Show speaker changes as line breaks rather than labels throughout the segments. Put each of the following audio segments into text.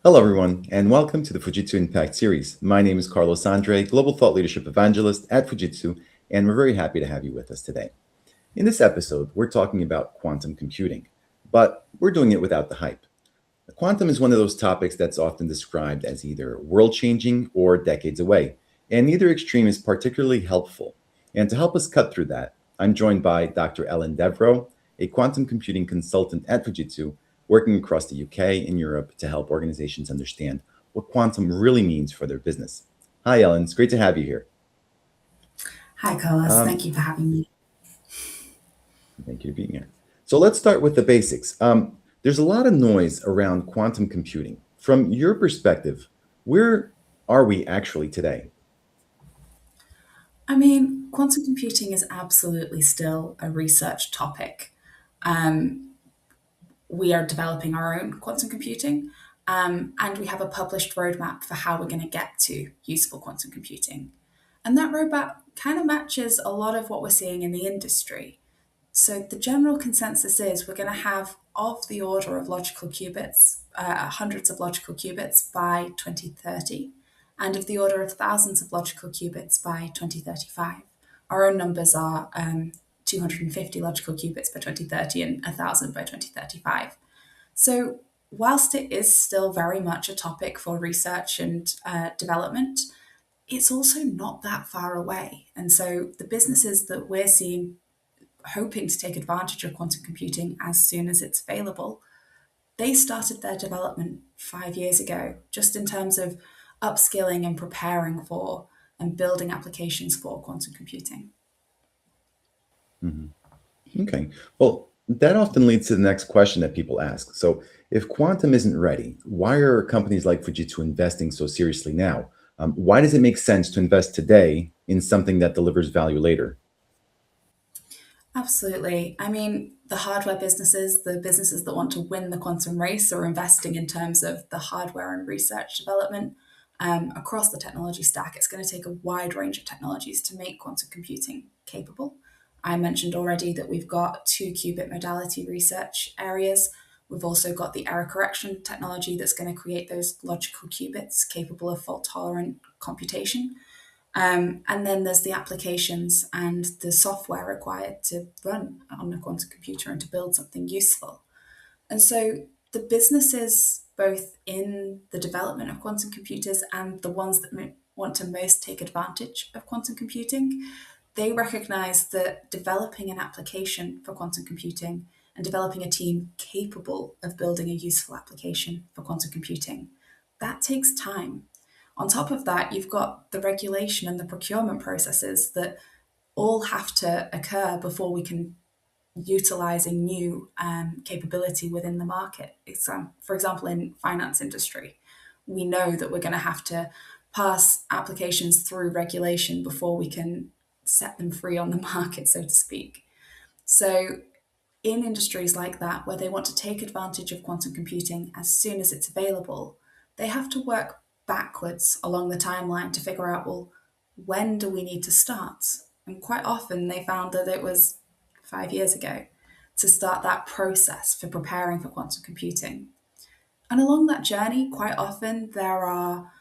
Hello, everyone, and welcome to the Fujitsu Impact Series. My name is Carlos André, Global Thought Leadership Evangelist at Fujitsu, and we're very happy to have you with us today. In this episode, we're talking about quantum computing, but we're doing it without the hype. Quantum is one of those topics that's often described as either world-changing or decades away, and neither extreme is particularly helpful. And to help us cut through that, I'm joined by Dr. Ellen Devereaux, a quantum computing consultant at Fujitsu, working across the UK and Europe to help organizations understand what quantum really means for their business. Hi, Ellen. It's great to have you here.
Hi, Carlos.
Um,
Thank you for having me.
Thank you for being here. So let's start with the basics. There's a lot of noise around quantum computing. From your perspective, where are we actually today?
Quantum computing is absolutely still a research topic. Um, we are developing our own quantum computing, and we have a published roadmap for how we're going to get to useful quantum computing. And that roadmap kind of matches a lot of what we're seeing in the industry. So the general consensus is we're going to have of the order of logical qubits, hundreds of logical qubits by 2030, and of the order of thousands of logical qubits by 2035. Our own numbers are 250 logical qubits by 2030 and 1,000 by 2035. So whilst it is still very much a topic for research and development, it's also not that far away. And so the businesses that we're seeing hoping to take advantage of quantum computing as soon as it's available, they started their development 5 years ago, just in terms of upskilling and preparing for and building applications for quantum computing.
Mhm. Okay. Well, that often leads to the next question that people ask. So, if quantum isn't ready, why are companies like Fujitsu investing so seriously now? Why does it make sense to invest today in something that delivers value later?
Absolutely. The hardware businesses, the businesses that want to win the quantum race, are investing in terms of the hardware and research development across the technology stack. It's going to take a wide range of technologies to make quantum computing capable. I mentioned already that we've got two qubit modality research areas. We've also got the error correction technology that's going to create those logical qubits capable of fault tolerant computation. And then there's the applications and the software required to run on a quantum computer and to build something useful. And so the businesses, both in the development of quantum computers and the ones that want to most take advantage of quantum computing, they recognize that developing an application for quantum computing and developing a team capable of building a useful application for quantum computing, that takes time. On top of that, you've got the regulation and the procurement processes that all have to occur before we can utilizing new capability within the market. For example, in finance industry, we know that we're going to have to pass applications through regulation before we can set them free on the market, so to speak. So in industries like that, where they want to take advantage of quantum computing as soon as it's available, they have to work backwards along the timeline to figure out, well, when do we need to start? And quite often they found that it was 5 years ago to start that process for preparing for quantum computing. And along that journey, quite often there are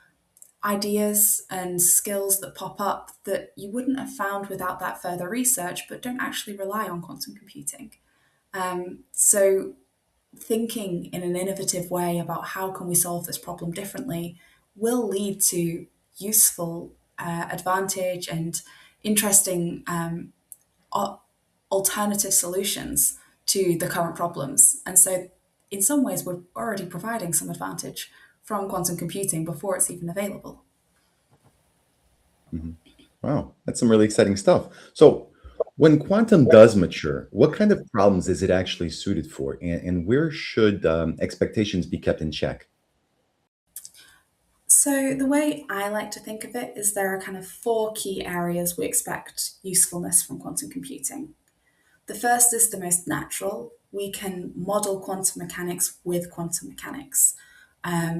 ideas and skills that pop up that you wouldn't have found without that further research, but don't actually rely on quantum computing. So thinking in an innovative way about how can we solve this problem differently will lead to useful advantage and interesting alternative solutions to the current problems. And so in some ways we're already providing some advantage from quantum computing before it's even available.
Mhm. Wow, that's some really exciting stuff. So, when quantum does mature, what kind of problems is it actually suited for, and where should expectations be kept in check?
So, the way I like to think of it is there are kind of four key areas we expect usefulness from quantum computing. The first is the most natural. We can model quantum mechanics with quantum mechanics.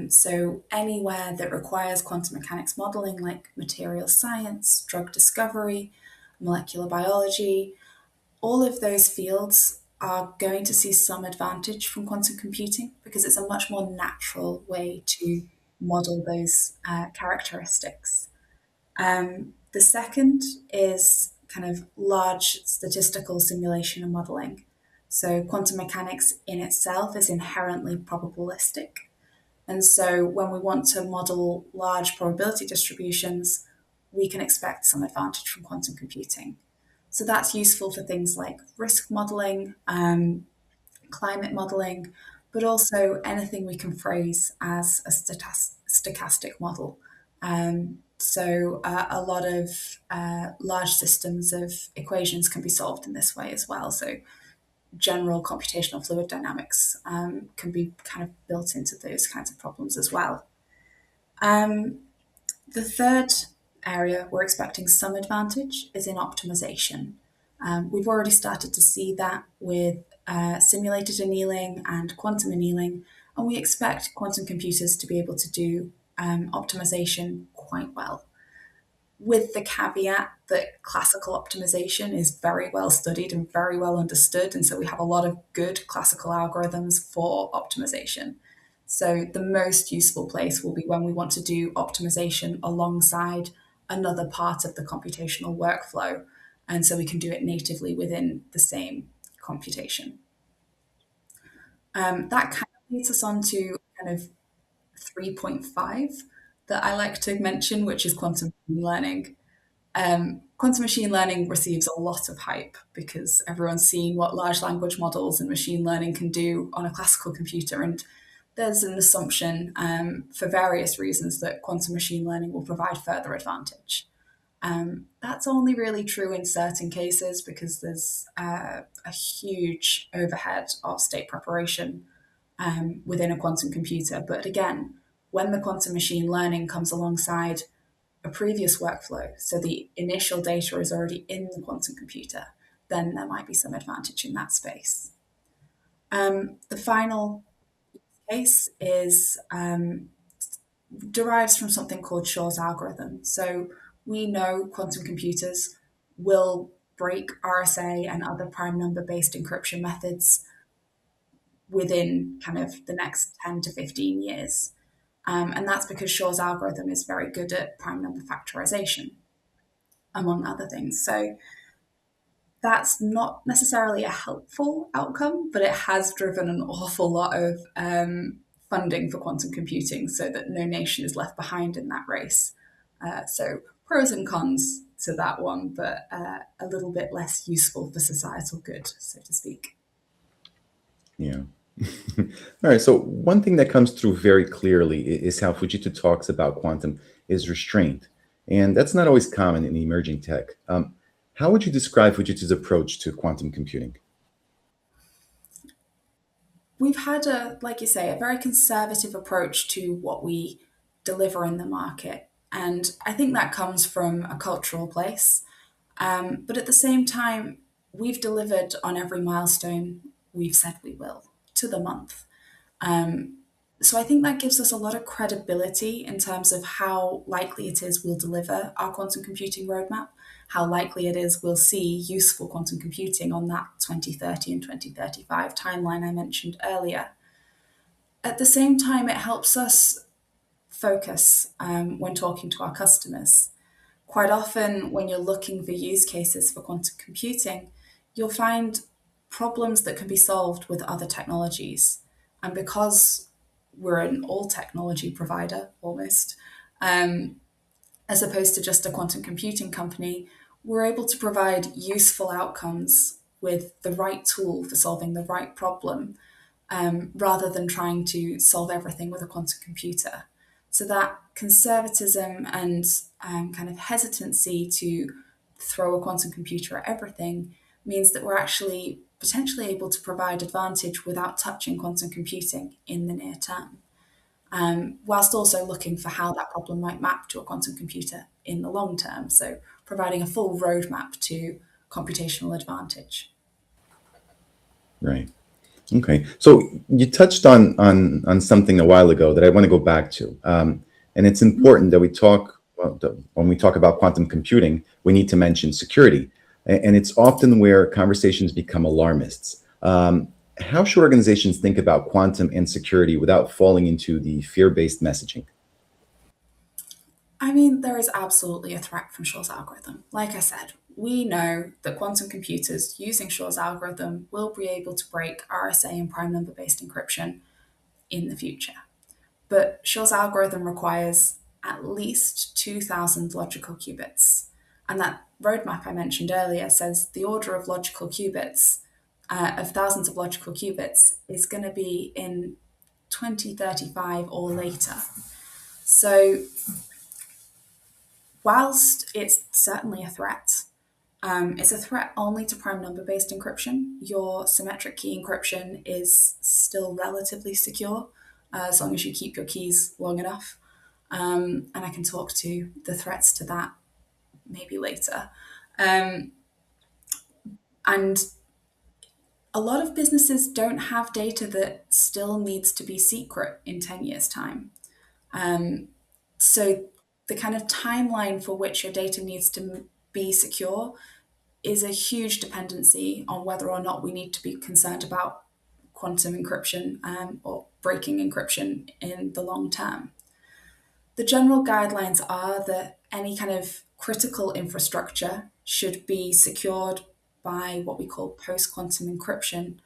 So, anywhere that requires quantum mechanics modeling, like material science, drug discovery, molecular biology, all of those fields are going to see some advantage from quantum computing because it's a much more natural way to model those characteristics. The second is kind of large statistical simulation and modeling. So, quantum mechanics in itself is inherently probabilistic. And so, when we want to model large probability distributions, we can expect some advantage from quantum computing. So, that's useful for things like risk modeling, climate modeling, but also anything we can phrase as a stochastic model. A lot of large systems of equations can be solved in this way as well. So general computational fluid dynamics can be kind of built into those kinds of problems as well. The third area we're expecting some advantage is in optimization. We've already started to see that with simulated annealing and quantum annealing, and we expect quantum computers to be able to do optimization quite well, with the caveat that classical optimization is very well studied and very well understood. And so we have a lot of good classical algorithms for optimization. So the most useful place will be when we want to do optimization alongside another part of the computational workflow. And so we can do it natively within the same computation. That kind of leads us on to kind of 3.5 that I like to mention, which is quantum learning. Quantum machine learning receives a lot of hype because everyone's seen what large language models and machine learning can do on a classical computer. And there's an assumption for various reasons that quantum machine learning will provide further advantage. That's only really true in certain cases because there's a huge overhead of state preparation within a quantum computer. But again, when the quantum machine learning comes alongside a previous workflow, so the initial data is already in the quantum computer, then there might be some advantage in that space. The final case is derives from something called Shor's algorithm. So we know quantum computers will break RSA and other prime number based encryption methods within kind of the next 10 to 15 years. And that's because Shor's algorithm is very good at prime number factorization, among other things. So that's not necessarily a helpful outcome, but it has driven an awful lot of funding for quantum computing so that no nation is left behind in that race. So pros and cons to that one, but a little bit less useful for societal good, so to speak.
Yeah. All right. So one thing that comes through very clearly is how Fujitsu talks about quantum is restraint. And that's not always common in emerging tech. How would you describe Fujitsu's approach to quantum computing?
We've had like you say, a very conservative approach to what we deliver in the market. And I think that comes from a cultural place. But at the same time, we've delivered on every milestone we've said we will to the month. So I think that gives us a lot of credibility in terms of how likely it is we'll deliver our quantum computing roadmap, how likely it is we'll see useful quantum computing on that 2030 and 2035 timeline I mentioned earlier. At the same time, it helps us focus when talking to our customers. Quite often, when you're looking for use cases for quantum computing, you'll find problems that can be solved with other technologies. And because we're an all technology provider almost, as opposed to just a quantum computing company, we're able to provide useful outcomes with the right tool for solving the right problem, rather than trying to solve everything with a quantum computer. So that conservatism and kind of hesitancy to throw a quantum computer at everything means that we're actually potentially able to provide advantage without touching quantum computing in the near term, whilst also looking for how that problem might map to a quantum computer in the long term. So providing a full roadmap to computational advantage.
Right. Okay. So you touched on something a while ago that I want to go back to. And it's important that we talk, well, when we talk about quantum computing, we need to mention security. And it's often where conversations become alarmists. How should organizations think about quantum and security without falling into the fear-based messaging?
I mean, there is absolutely a threat from Shor's algorithm. Like I said, we know that quantum computers using Shor's algorithm will be able to break RSA and prime number based encryption in the future. But Shor's algorithm requires at least 2,000 logical qubits. And that roadmap I mentioned earlier says the order of logical qubits, of thousands of logical qubits, is going to be in 2035 or later. So, whilst it's certainly a threat, it's a threat only to prime number based encryption. Your symmetric key encryption is still relatively secure as long as you keep your keys long enough. And I can talk to the threats to that maybe later. Um, and a lot of businesses don't have data that still needs to be secret in 10 years' time. Um, so the kind of timeline for which your data needs to be secure is a huge dependency on whether or not we need to be concerned about quantum encryption or breaking encryption in the long term. The general guidelines are that any kind of critical infrastructure should be secured by what we call post quantum encryption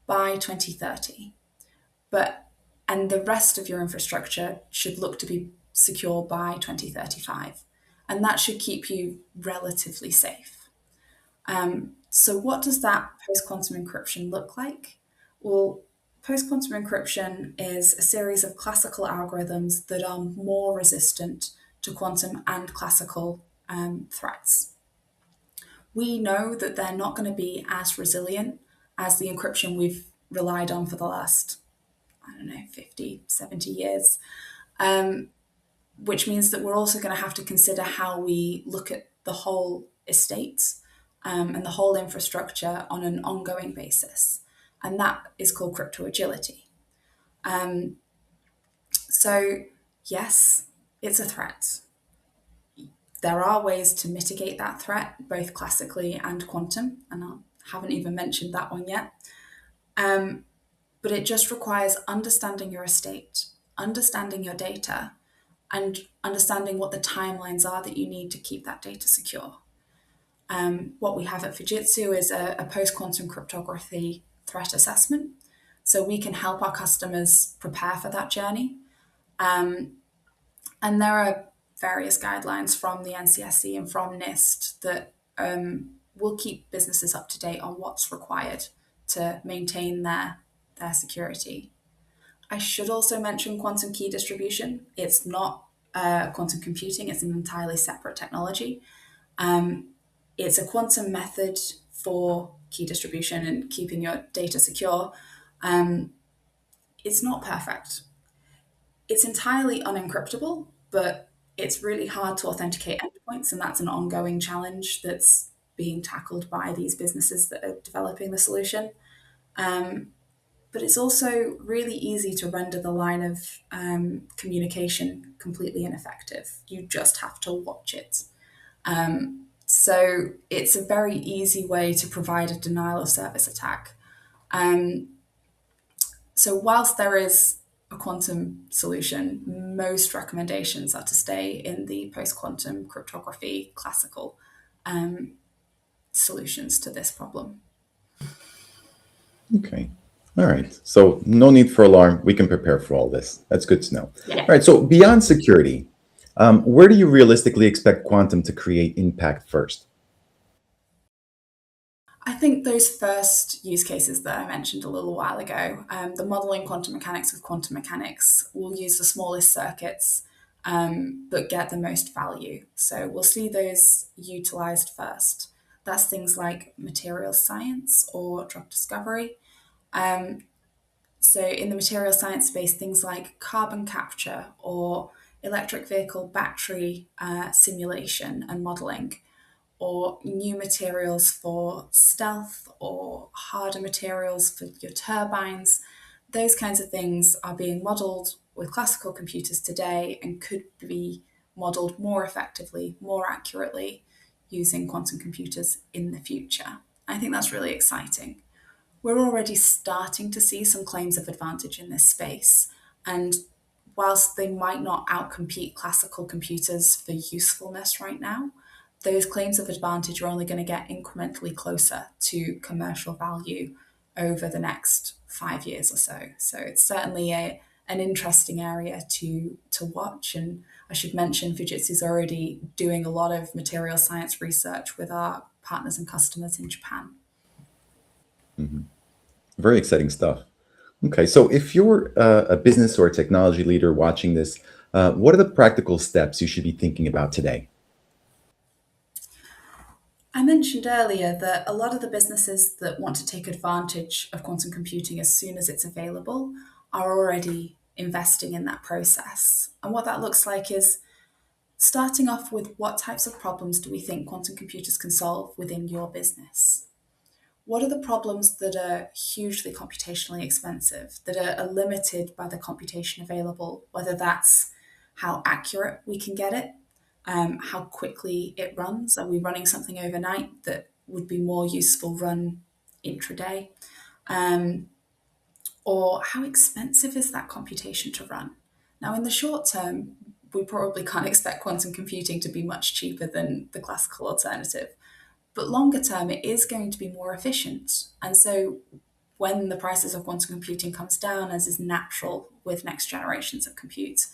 by 2030. But and the rest of your infrastructure should look to be secure by 2035. And that should keep you relatively safe. So, what does that post quantum encryption look like? Well, post quantum encryption is a series of classical algorithms that are more resistant to quantum and classical threats. We know that they're not going to be as resilient as the encryption we've relied on for the last, I don't know, 50, 70 years, which means that we're also going to have to consider how we look at the whole estate and the whole infrastructure on an ongoing basis. And that is called crypto agility. So, yes, it's a threat. There are ways to mitigate that threat, both classically and quantum, and I haven't even mentioned that one yet. But it just requires understanding your estate, understanding your data, and understanding what the timelines are that you need to keep that data secure. What we have at Fujitsu is a post quantum cryptography threat assessment. So we can help our customers prepare for that journey. And there are various guidelines from the NCSC and from NIST that will keep businesses up to date on what's required to maintain their security. I should also mention quantum key distribution. It's not quantum computing, it's an entirely separate technology. It's a quantum method for key distribution and keeping your data secure. It's not perfect. It's entirely unencryptable, but it's really hard to authenticate endpoints, and that's an ongoing challenge that's being tackled by these businesses that are developing the solution. But it's also really easy to render the line of communication completely ineffective. You just have to watch it. So it's a very easy way to provide a denial of service attack. So whilst there is a quantum solution, most recommendations are to stay in the post-quantum cryptography classical solutions to this problem.
Okay. All right. So no need for alarm. We can prepare for all this. That's good to know.
Yeah.
All right. So beyond security, where do you realistically expect quantum to create impact first?
I think those first use cases that I mentioned a little while ago, the modeling quantum mechanics with quantum mechanics, will use the smallest circuits but get the most value. So we'll see those utilized first. That's things like materials science or drug discovery. So in the material science space, things like carbon capture or electric vehicle battery simulation and modeling, or new materials for stealth or harder materials for your turbines. Those kinds of things are being modeled with classical computers today and could be modeled more effectively, more accurately using quantum computers in the future. I think that's really exciting. We're already starting to see some claims of advantage in this space. And whilst they might not outcompete classical computers for usefulness right now, those claims of advantage are only going to get incrementally closer to commercial value over the next 5 years or so. So it's certainly an interesting area to watch. And I should mention Fujitsu is already doing a lot of material science research with our partners and customers in Japan.
Mhm. Very exciting stuff. Okay, so if you're a business or a technology leader watching this, what are the practical steps you should be thinking about today?
I mentioned earlier that a lot of the businesses that want to take advantage of quantum computing as soon as it's available are already investing in that process. And what that looks like is starting off with what types of problems do we think quantum computers can solve within your business? What are the problems that are hugely computationally expensive, that are limited by the computation available, whether that's how accurate we can get it, how quickly it runs? Are we running something overnight that would be more useful run intraday? Um, or how expensive is that computation to run? Now, in the short term, we probably can't expect quantum computing to be much cheaper than the classical alternative. But longer term, it is going to be more efficient. And so when the prices of quantum computing comes down, as is natural with next generations of compute,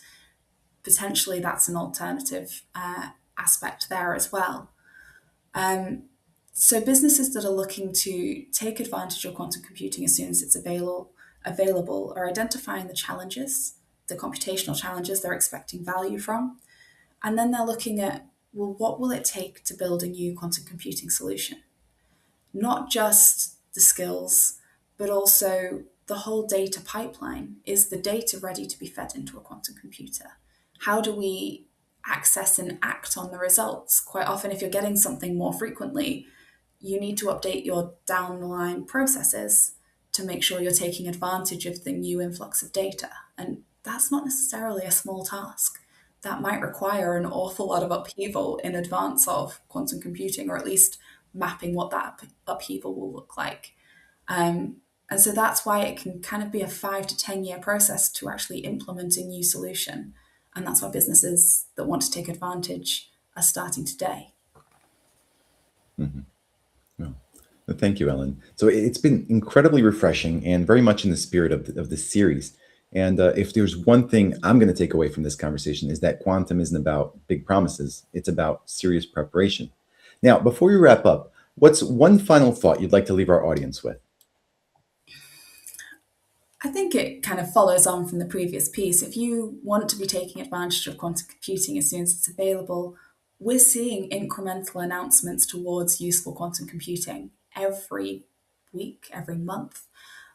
potentially that's an alternative aspect there as well. Um, so businesses that are looking to take advantage of quantum computing as soon as it's available are identifying the challenges, the computational challenges they're expecting value from, and then they're looking at, well, what will it take to build a new quantum computing solution? Not just the skills, but also the whole data pipeline. Is the data ready to be fed into a quantum computer? How do we access and act on the results? Quite often, if you're getting something more frequently, you need to update your down the line processes to make sure you're taking advantage of the new influx of data. And that's not necessarily a small task. That might require an awful lot of upheaval in advance of quantum computing, or at least mapping what that upheaval will look like. And so that's why it can kind of be a 5 to 10 year process to actually implement a new solution. And that's why businesses that want to take advantage are starting today.
Mhm. Well, thank you, Ellen. So it's been incredibly refreshing and very much in the spirit of this series. And if there's one thing I'm going to take away from this conversation is that quantum isn't about big promises. It's about serious preparation. Now, before we wrap up, what's one final thought you'd like to leave our audience with?
I think it kind of follows on from the previous piece. If you want to be taking advantage of quantum computing as soon as it's available, we're seeing incremental announcements towards useful quantum computing every week, every month.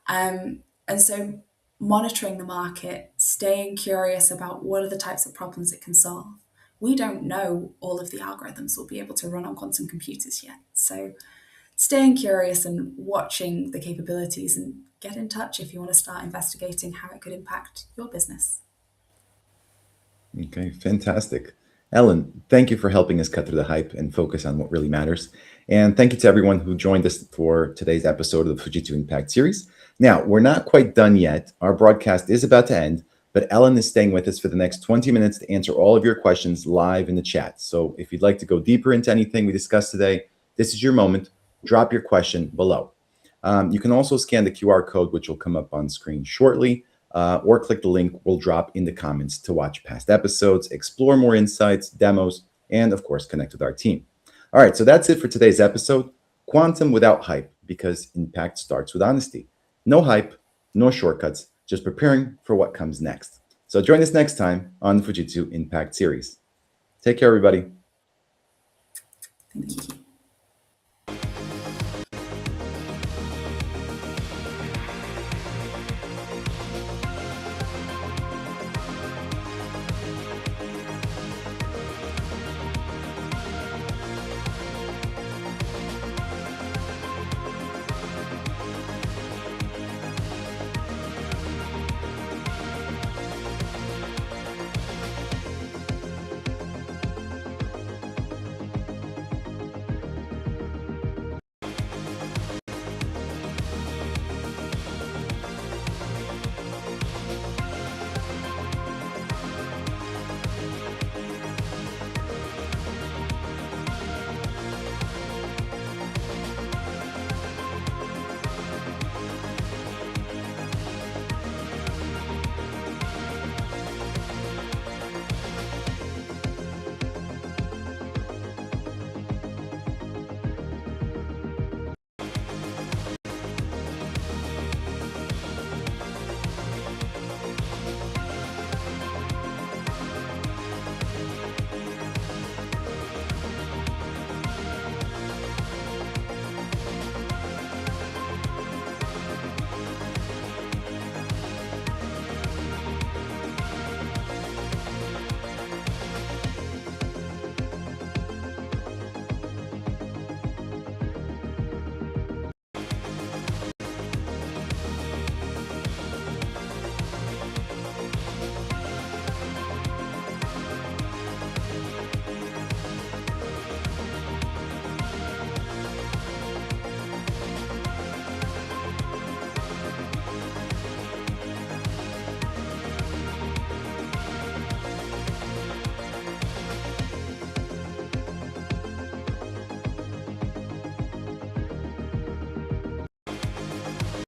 And so monitoring the market, staying curious about what are the types of problems it can solve. We don't know all of the algorithms we'll be able to run on quantum computers yet. So staying curious and watching the capabilities, and get in touch if you want to start investigating how it could impact your business.
Okay, fantastic. Ellen, thank you for helping us cut through the hype and focus on what really matters. And thank you to everyone who joined us for today's episode of the Fujitsu Impact series. Now, we're not quite done yet. Our broadcast is about to end, but Ellen is staying with us for the next 20 minutes to answer all of your questions live in the chat. So if you'd like to go deeper into anything we discussed today, this is your moment. Drop your question below. You can also scan the QR code, which will come up on screen shortly, or click the link we'll drop in the comments to watch past episodes, explore more insights, demos, and of course, connect with our team. All right, so that's it for today's episode. Quantum without hype, because impact starts with honesty. No hype, no shortcuts, just preparing for what comes next. So join us next time on the Fujitsu Impact series. Take care, everybody.
Thank you.